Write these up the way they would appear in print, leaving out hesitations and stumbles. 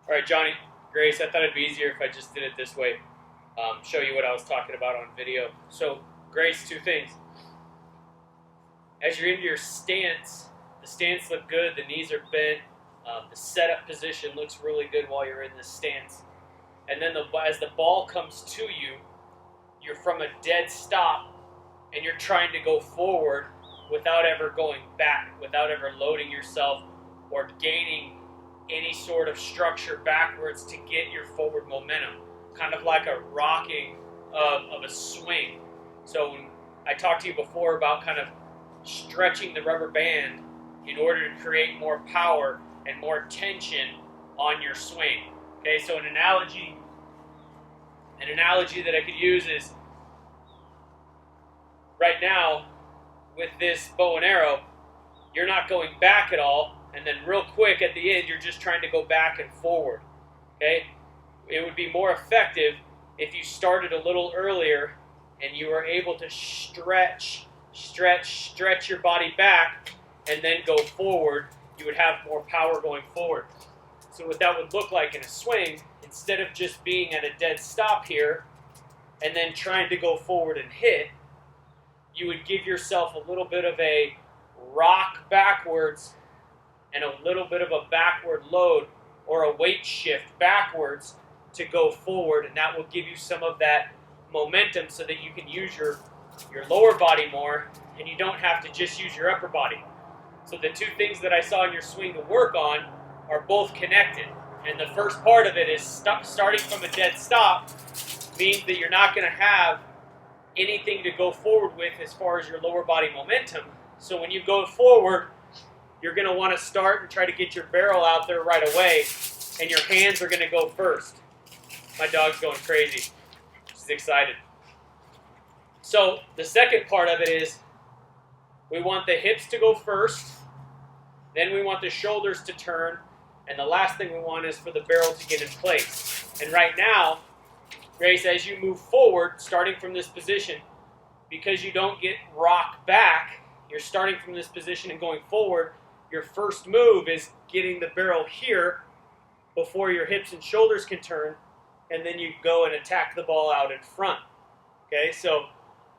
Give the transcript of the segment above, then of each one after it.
All right, Johnny, Grace, I thought it'd be easier if I just did it this way. Show you what I was talking about on video. So, Grace, two things. As you're into your stance, the stance looks good, the knees are bent, the setup position looks really good while you're in this stance. And then as the ball comes to you, you're from a dead stop and you're trying to go forward without ever going back, without ever loading yourself or gaining any sort of structure backwards to get your forward momentum, kind of like a rocking of a swing. So when I talked to you before about kind of stretching the rubber band in order to create more power and more tension on your swing. Okay, so an analogy that I could use is right now with this bow and arrow, you're not going back at all, and then real quick at the end, you're just trying to go back and forward. Okay, it would be more effective if you started a little earlier and you were able to stretch your body back and then go forward. You would have more power going forward. So what that would look like in a swing, instead of just being at a dead stop here and then trying to go forward and hit, you would give yourself a little bit of a rock backwards and a little bit of a backward load or a weight shift backwards to go forward, and that will give you some of that momentum so that you can use your lower body more and you don't have to just use your upper body. So the two things that I saw in your swing to work on are both connected. And the first part of it is starting from a dead stop means that you're not going to have anything to go forward with as far as your lower body momentum. So when you go forward, you're going to want to start and try to get your barrel out there right away, and your hands are going to go first. My dog's going crazy. She's excited. So the second part of it is we want the hips to go first, then we want the shoulders to turn, and the last thing we want is for the barrel to get in place. And right now, Grace, as you move forward, starting from this position, because you don't get rocked back, you're starting from this position and going forward, your first move is getting the barrel here before your hips and shoulders can turn, and then you go and attack the ball out in front. Okay, so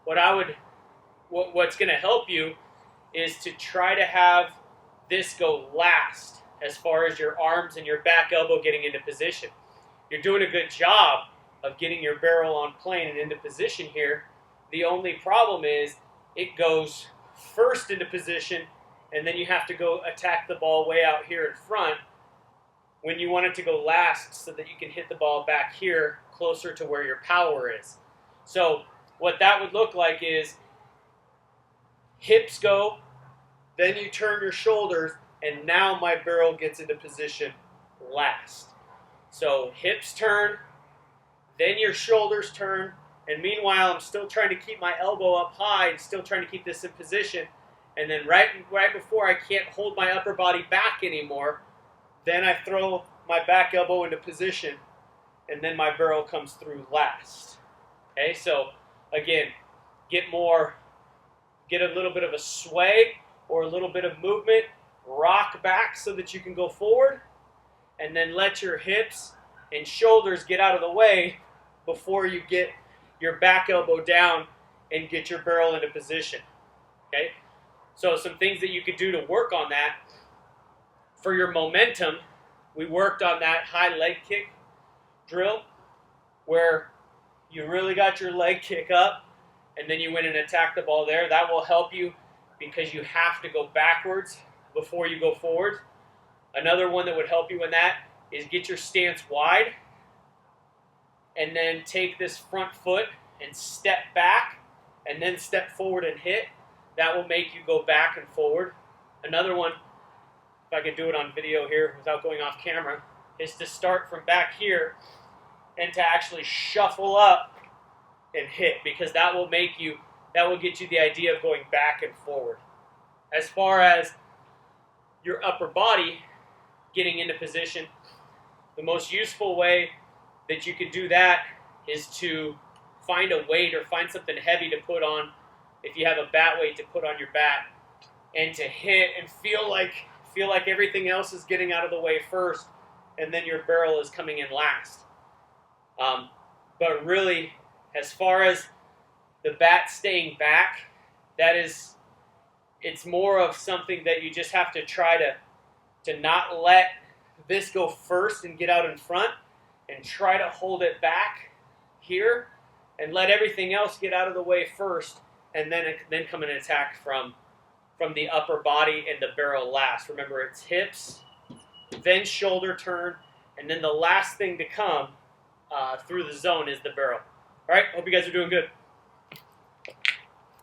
what's going to help you is to try to have this go last as far as your arms and your back elbow getting into position. You're doing a good job of getting your barrel on plane and into position here. The only problem is it goes first into position, and then you have to go attack the ball way out here in front when you want it to go last so that you can hit the ball back here closer to where your power is. So what that would look like is hips go, then you turn your shoulders, and now my barrel gets into position last. So hips turn, then your shoulders turn, and meanwhile I'm still trying to keep my elbow up high and still trying to keep this in position. And then right before I can't hold my upper body back anymore, then I throw my back elbow into position, and then my barrel comes through last. Okay, so again, get a little bit of a sway or a little bit of movement, rock back so that you can go forward, and then let your hips and shoulders get out of the way before you get your back elbow down and get your barrel into position. Okay? So some things that you could do to work on that. For your momentum, we worked on that high leg kick drill where you really got your leg kick up and then you went and attacked the ball there. That will help you because you have to go backwards before you go forward. Another one that would help you in that is get your stance wide and then take this front foot and step back and then step forward and hit. That will make you go back and forward. Another one, if I could do it on video here without going off camera, is to start from back here and to actually shuffle up and hit, because that will get you the idea of going back and forward. As far as your upper body getting into position, the most useful way that you could do that is to find a weight or find something heavy to put on, if you have a bat weight to put on your bat, and to hit and feel like everything else is getting out of the way first, and then your barrel is coming in last. But really, as far as the bat staying back, it's more of something that you just have to try to not let this go first and get out in front, and try to hold it back here and let everything else get out of the way first, and then come and attack from the upper body and the barrel last. Remember, it's hips, then shoulder turn, and then the last thing to come through the zone is the barrel. All right, hope you guys are doing good.